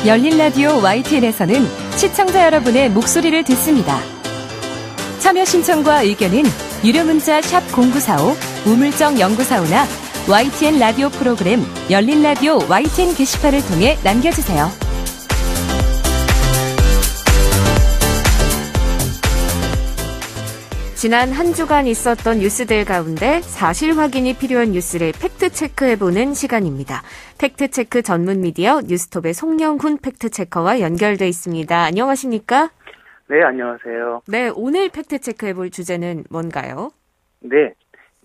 열린 라디오 YTN에서는 시청자 여러분의 목소리를 듣습니다. 참여 신청과 의견은 유료 문자 샵 0945, 우물정 0945나 YTN 라디오 프로그램 열린 라디오 YTN 게시판을 통해 남겨주세요. 지난 한 주간 있었던 뉴스들 가운데 사실 확인이 필요한 뉴스를 팩트체크해보는 시간입니다. 팩트체크 전문 미디어 뉴스톱의 송영훈 팩트체커와 연결돼 있습니다. 안녕하십니까? 네, 안녕하세요. 네, 오늘 팩트체크해볼 주제는 뭔가요? 네,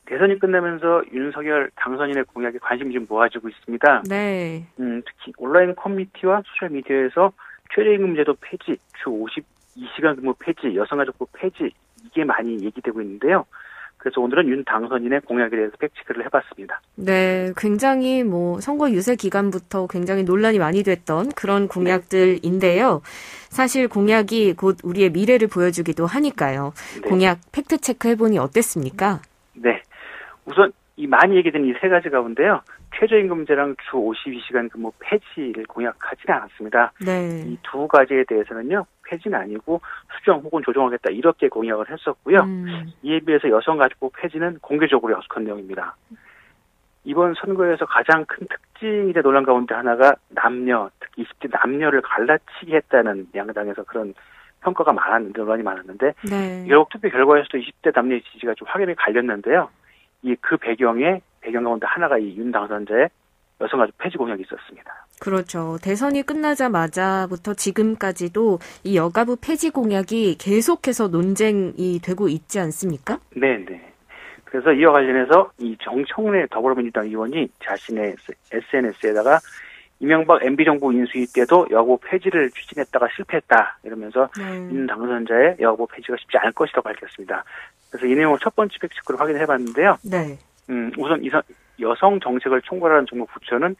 대선이 끝나면서 윤석열 당선인의 공약에 관심이 좀 모아지고 있습니다. 네. 특히 온라인 커뮤니티와 소셜미디어에서 최저임금제도 폐지, 주 52시간 근무 폐지, 여성가족부 폐지, 이게 많이 얘기되고 있는데요. 그래서 오늘은 윤 당선인의 공약에 대해서 팩트체크를 해봤습니다. 네, 굉장히 선거 유세 기간부터 굉장히 논란이 많이 됐던 그런 공약들인데요. 사실 공약이 곧 우리의 미래를 보여주기도 하니까요. 네. 공약 팩트체크 해보니 어땠습니까? 네, 우선 많이 얘기된 이 세 가지 가운데요. 최저임금제랑 주 52시간 근무 폐지를 공약하지는 않았습니다. 네. 이 두 가지에 대해서는요, 폐지는 아니고 수정 혹은 조정하겠다 이렇게 공약을 했었고요. 이에 비해서 여성가족부 폐지는 공개적으로 약속한 내용입니다. 이번 선거에서 가장 큰 특징이자 논란 가운데 하나가 남녀, 특히 20대 남녀를 갈라치기 했다는 양당에서 그런 평가가 많았는데, 논란이 많았는데, 네. 결국 투표 결과에서도 20대 남녀의 지지가 좀 확연히 갈렸는데요. 그 배경 가운데 하나가 이 윤 당선자의 여성가족 폐지 공약이 있었습니다. 그렇죠. 대선이 끝나자마자부터 지금까지도 이 여가부 폐지 공약이 계속해서 논쟁이 되고 있지 않습니까? 네. 그래서 이와 관련해서 이 정청래 더불어민주당 의원이 자신의 SNS에다가 이명박 MB정부 인수위 때도 여가부 폐지를 추진했다가 실패했다 이러면서 윤 당선자의 여가부 폐지가 쉽지 않을 것이라고 밝혔습니다. 그래서 이 내용을 첫 번째 팩트체크로 확인해봤는데요. 네. 우선 여성 정책을 총괄하는 정부 부처는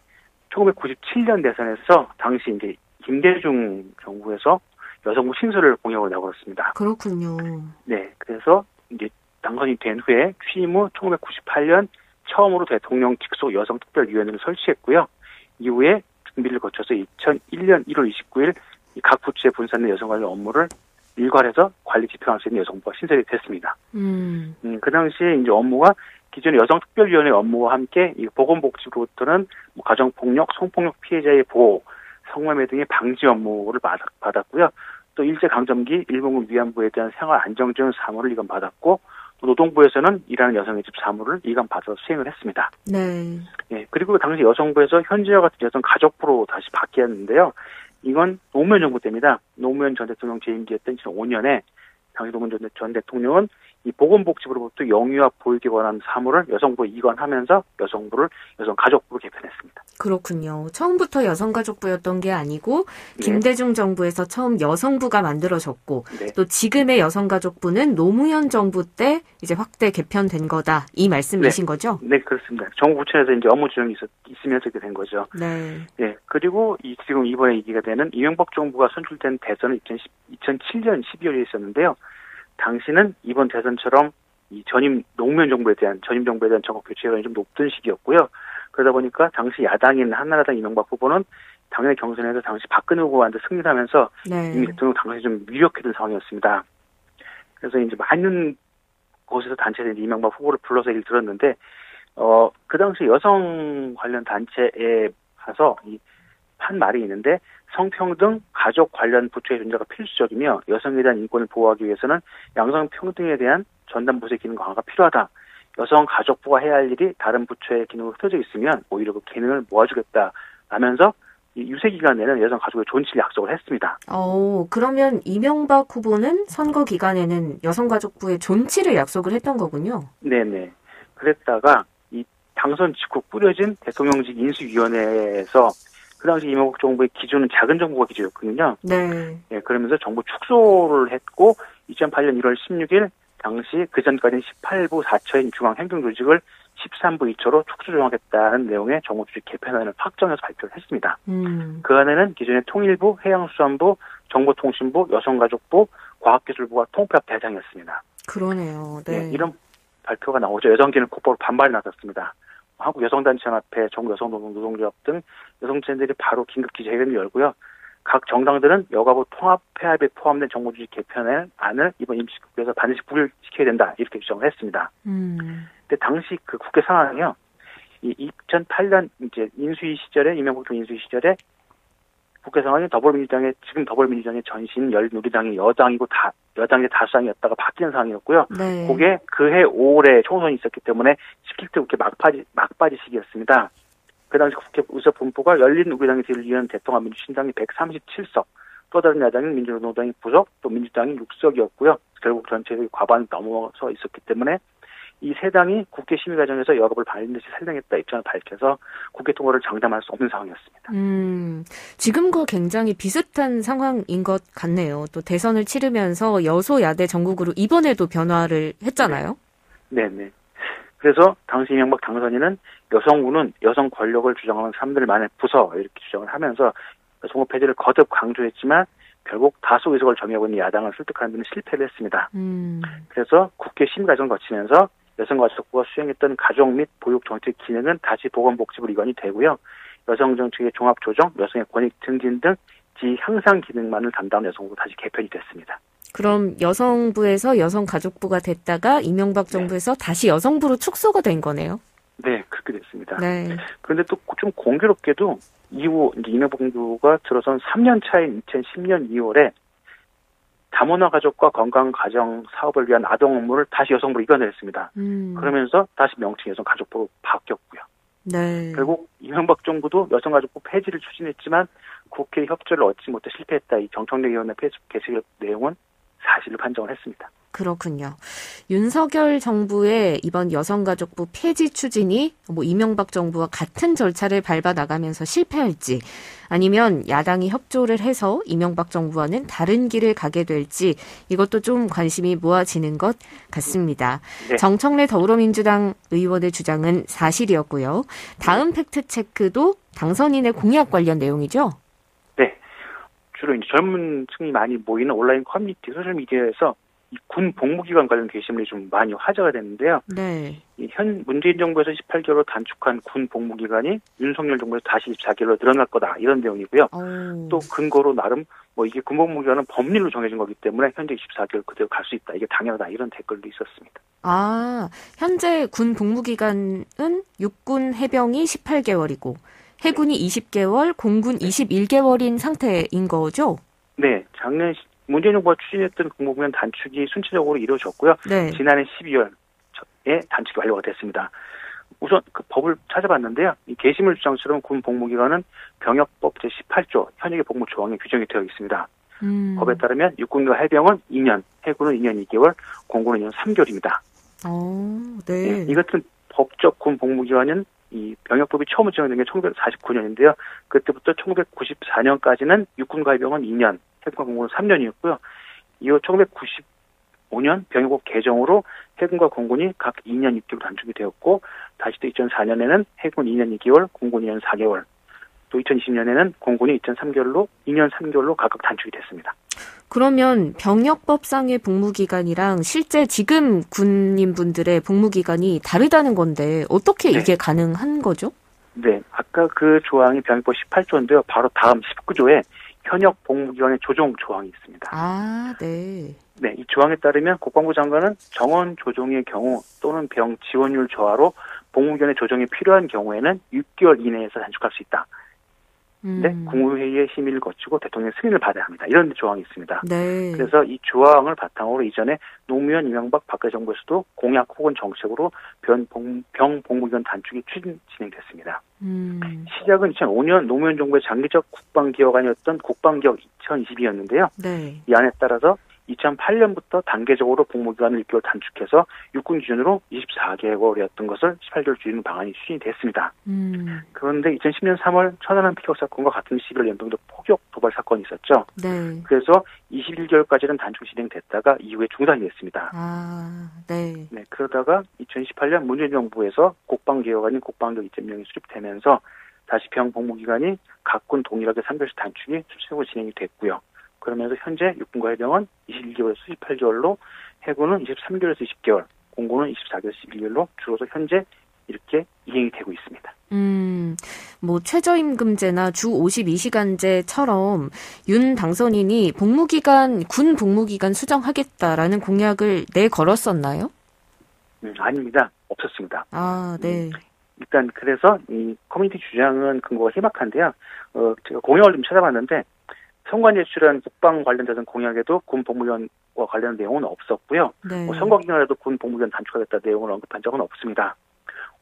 1997년 대선에서 당시 이제 김대중 정부에서 여성부 신설을 공약을 내걸었습니다. 그렇군요. 네, 그래서 이제 당선이 된 후에 취임 후 1998년 처음으로 대통령 직속 여성특별위원회를 설치했고요. 이후에 준비를 거쳐서 2001년 1월 29일 각 부처의 분산된 여성 관련 업무를 일괄해서 관리 집행할 수 있는 여성부가 신설이 됐습니다. 그 당시에 이제 업무가 기존의 여성특별위원회 업무와 함께 이 보건복지부로부터는 가정폭력, 성폭력 피해자의 보호, 성매매 등의 방지 업무를 받았고요. 또 일제강점기 일본군 위안부에 대한 생활 안정 지원 사무를 이관받았고, 또 노동부에서는 일하는 여성의 집 사무를 이관받아서 수행을 했습니다. 네. 네. 그리고 당시 여성부에서 현재와 같은 여성가족부로 다시 바뀌었는데요. 이건 노무현 정부 때입니다. 노무현 전 대통령 재임기였던 2005년에 당시 노무현 전 대통령은 이 보건복지부로부터 영유아 보육에 관한 사무를 여성부에 이관하면서 여성부를 여성가족부로 개편했습니다. 그렇군요. 처음부터 여성가족부였던 게 아니고 김대중 정부에서 처음 여성부가 만들어졌고 또 지금의 여성가족부는 노무현 정부 때 이제 확대 개편된 거다. 이 말씀이신 거죠? 네, 그렇습니다. 정부 부처에서 이제 업무 지원이 있으면서 이렇게 된 거죠. 네. 네. 그리고 지금 이번에 얘기가 되는 이명박 정부가 선출된 대선은 2007년 12월에 있었는데요. 당시는 이번 대선처럼 이 전임 정부에 대한 정권 교체가 좀 높던 시기였고요. 그러다 보니까 당시 야당인 한나라당 이명박 후보는 당연히 경선에서 당시 박근혜 후보한테 승리를 하면서 이미 대통령 당시 좀 유력했던 상황이었습니다. 그래서 이제 많은 곳에서 단체에서 이명박 후보를 불러서 얘기를 들었는데, 그 당시 여성 관련 단체에 가서 한 말이 있는데, 성평등, 가족 관련 부처의 존재가 필수적이며 여성에 대한 인권을 보호하기 위해서는 양성평등에 대한 전담 부서의 기능 강화가 필요하다. 여성가족부가 해야 할 일이 다른 부처의 기능으로 흩어져 있으면 오히려 그 기능을 모아주겠다 라면서 이 유세 기간에는 여성가족의 존치를 약속을 했습니다. 그러면 이명박 후보는 선거 기간에는 여성가족부의 존치를 약속을 했던 거군요. 네네. 그랬다가 이 당선 직후 꾸려진 대통령직 인수위원회에서 그 당시 이명박 정부의 기준은 작은 정부가 기준이었거든요. 네. 예, 그러면서 정부 축소를 했고 2008년 1월 16일 당시 그전까지는 18부 4처인 중앙행정조직을 13부 2처로 축소 조정하겠다는 내용의 정부 조직 개편안을 확정해서 발표를 했습니다. 그 안에는 기존의 통일부, 해양수산부, 정보통신부, 여성가족부, 과학기술부가 통폐합 대상이었습니다. 그러네요. 네. 예, 이런 발표가 나오죠. 여성계는 곧바로 반발이 나섰습니다. 한국 여성단체연합회, 전국 여성노동조합 등 여성단체들이 바로 긴급 기자회견을 열고요. 각 정당들은 여가부 통합폐합에 포함된 정부주의 개편안을 이번 임시국회에서 반드시 부결시켜야 된다 이렇게 주장을 했습니다. 근데 당시 그 국회 상황이요. 이 2008년 이제 인수위 시절에 이명박 정부 인수위 시절에 국회 상황이 지금 더불어민주당의 전신 열린우리당이 여당의 다수당이었다가 바뀌는 상황이었고요. 네. 그게 그해 5월에 총선이 있었기 때문에 17대 국회 막바지 시기였습니다. 그 당시 국회 의석분포가 열린우리당이 뒤를 이은 대통합민주신당이 137석, 또 다른 야당인 민주노동당이 9석, 또 민주당이 6석이었고요. 결국 전체의 과반을 넘어서 있었기 때문에 이 세 당이 국회 심의 과정에서 여가부를 반드시 살려냈다 입장을 밝혀서 국회 통과를 장담할 수 없는 상황이었습니다. 지금과 굉장히 비슷한 상황인 것 같네요. 또 대선을 치르면서 여소야대 전국으로 이번에도 변화를 했잖아요. 네네. 그래서 당시 이명박 당선인은 여성부는 여성 권력을 주장하는 사람들만의 부서 이렇게 주장을 하면서 여성부 폐지를 거듭 강조했지만 결국 다수 의석을 점유하고 있는 야당을 설득하는 데는 실패를 했습니다. 그래서 국회 심의 과정을 거치면서 여성가족부가 수행했던 가족 및 보육 정책 기능은 다시 보건복지부로 이관이 되고요. 여성 정책의 종합 조정, 여성의 권익 증진 등 지향상 기능만을 담당하는 여성부로 다시 개편이 됐습니다. 그럼 여성부에서 여성가족부가 됐다가 이명박 정부에서 다시 여성부로 축소가 된 거네요? 네, 그렇게 됐습니다. 네. 그런데 또 좀 공교롭게도 이후 이제 이명박 정부가 들어선 3년 차인 2010년 2월에 다문화 가족과 건강 가정 사업을 위한 아동 업무를 다시 여성부로 이관했습니다. 그러면서 다시 명칭 여성가족부로 바뀌었고요. 네. 결국 이명박 정부도 여성가족부 폐지를 추진했지만 국회 협조를 얻지 못해 실패했다. 이 정청래위원회 개최 내용은 사실을 판정을 했습니다. 그렇군요. 윤석열 정부의 이번 여성가족부 폐지 추진이 이명박 정부와 같은 절차를 밟아 나가면서 실패할지 아니면 야당이 협조를 해서 이명박 정부와는 다른 길을 가게 될지 이것도 좀 관심이 모아지는 것 같습니다. 네. 정청래 더불어민주당 의원의 주장은 사실이었고요. 다음 팩트체크도 당선인의 공약 관련 내용이죠? 네. 주로 이제 젊은 층이 많이 모이는 온라인 커뮤니티, 소셜미디어에서 이 군 복무기간 관련 게시물이 좀 많이 화제가 됐는데요. 네. 현 문재인 정부에서 18개월로 단축한 군 복무기간이 윤석열 정부에서 다시 24개월로 늘어날 거다 이런 내용이고요. 또 근거로 나름 이게 군 복무기간은 법률로 정해진 거기 때문에 현재 24개월 그대로 갈 수 있다. 이게 당연하다 이런 댓글도 있었습니다. 현재 군 복무기간은 육군 해병이 18개월이고 해군이 20개월, 공군 21개월인 상태인 거죠? 네. 작년 문재인 정부가 추진했던 군복무기간 단축이 순차적으로 이루어졌고요. 네. 지난해 12월에 단축이 완료가 됐습니다. 우선 그 법을 찾아봤는데요. 이 게시물 주장처럼 군 복무기간은 병역법 제18조 현역의 복무 조항에 규정이 되어 있습니다. 법에 따르면 육군과 해병은 2년, 해군은 2년 2개월, 공군은 2년 3개월입니다. 네. 이 같은 법적 군 복무기간은 이 병역법이 처음 제정된 게 1949년인데요. 그때부터 1994년까지는 육군과 해병은 2년, 해군과 공군은 3년이었고요. 이후 1995년 병역법 개정으로 해군과 공군이 각 2년 6개월 단축이 되었고 다시 또 2004년에는 해군 2년 2개월, 공군 2년 4개월, 또 2020년에는 공군이 2년 3개월로 각각 단축이 됐습니다. 그러면 병역법상의 복무기간이랑 실제 지금 군인분들의 복무기간이 다르다는 건데 어떻게 이게 가능한 거죠? 네, 아까 그 조항이 병역법 18조인데요. 바로 다음 19조에 현역 복무기간의 조정 조항이 있습니다. 네. 네, 이 조항에 따르면 국방부 장관은 정원 조정의 경우 또는 병 지원율 저하로 복무기간의 조정이 필요한 경우에는 6개월 이내에서 단축할 수 있다. 네, 국무회의의 심의를 거치고 대통령의 승인을 받아야 합니다. 이런 조항이 있습니다. 네. 그래서 이 조항을 바탕으로 이전에 노무현, 이명박, 박근혜 정부에서도 공약 혹은 정책으로 병 복무기간 단축이 진행됐습니다. 시작은 2005년 노무현 정부의 장기적 국방기획안이었던 국방기획 2022였는데요. 네. 이 안에 따라서 2008년부터 단계적으로 복무기간을 6개월 단축해서 육군 기준으로 24개월이었던 것을 18개월 줄이는 방안이 추진이 됐습니다. 그런데 2010년 3월 천안함 피격 사건과 같은 시기를 연동해서 포격 도발 사건이 있었죠. 네. 그래서 21개월까지는 단축 진행됐다가 이후에 중단이 됐습니다. 네. 네, 그러다가 2018년 문재인 정부에서 국방개혁안인 국방개혁 2.0이 수립되면서 다시 병 복무기간이 각군 동일하게 3개월씩 단축이 수시적으로 진행이 됐고요. 그러면서 현재 육군과 해병은 21개월에서 18개월로 해군은 23개월에서 20개월, 공군은 24개월에서 11개월로 줄어서 현재 이렇게 이행이 되고 있습니다. 뭐 최저임금제나 주 52시간제처럼 윤 당선인이 군 복무기간 수정하겠다라는 공약을 내걸었었나요? 아닙니다. 없었습니다. 아, 네. 일단 그래서 이 커뮤니티 주장은 근거가 희박한데요. 제가 공약을 좀 찾아봤는데 선관위에 출연 국방 관련된 공약에도 군 복무위원과 관련된 내용은 없었고요. 네. 선거 기간에도 군 복무위원 단축하겠다 내용을 언급한 적은 없습니다.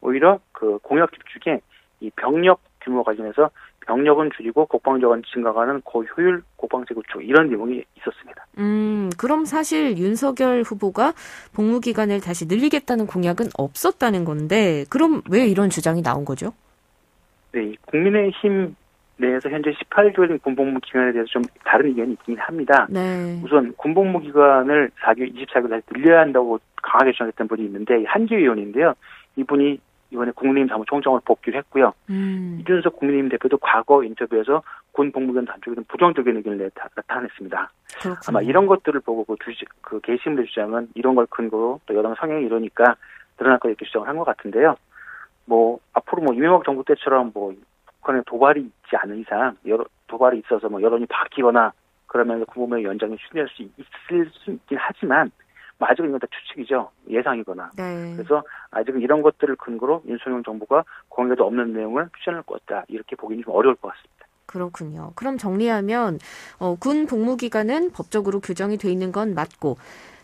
오히려 그 공약 중에 이 병력 규모 관련해서 병력은 줄이고 국방력은 증가하는 고효율 국방제 구축 이런 내용이 있었습니다. 그럼 사실 윤석열 후보가 복무기간을 다시 늘리겠다는 공약은 없었다는 건데 그럼 왜 이런 주장이 나온 거죠? 네, 국민의힘 내에서 현재 18개월인 군복무 기간에 대해서 좀 다른 의견이 있긴 합니다. 네. 우선 군복무 기간을 24개월 다시 늘려야 한다고 강하게 주장했던 분이 있는데 한기회 의원인데요. 이분이 이번에 국민의힘 사무총장으로 복귀를 했고요. 이준석 국민의힘 대표도 과거 인터뷰에서 군 복무기간 단축에 대한 부정적인 의견을 나타냈습니다. 그렇군요. 아마 이런 것들을 보고 그 게시물의 주장은 이런 걸 근거로 또 여당 성향이 이러니까 드러날 거 이렇게 주장을 한 것 같은데요. 앞으로 이명박 정부 때처럼 북한에 도발이 있지 않은 이상 도발이 있어서 여론이 바뀌거나 그러면서 군복무 연장이 추진할 수 있을 수 있긴 하지만 아직은 이건 다 추측이죠. 예상이거나. 네. 그래서 아직은 이런 것들을 근거로 윤석열 정부가 공약에도 없는 내용을 추진할 것이다. 이렇게 보기는 좀 어려울 것 같습니다. 그렇군요. 그럼 정리하면 군 복무기간은 법적으로 규정이 돼 있는 건 맞고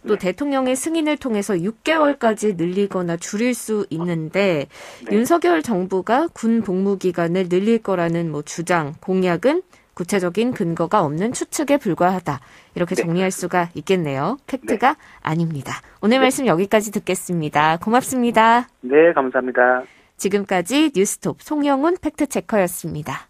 또 대통령의 승인을 통해서 6개월까지 늘리거나 줄일 수 있는데 윤석열 정부가 군 복무기간을 늘릴 거라는 주장, 공약은 구체적인 근거가 없는 추측에 불과하다. 이렇게 정리할 수가 있겠네요. 팩트가 아닙니다. 오늘 말씀 여기까지 듣겠습니다. 고맙습니다. 네, 감사합니다. 지금까지 뉴스톱 송영훈 팩트체커였습니다.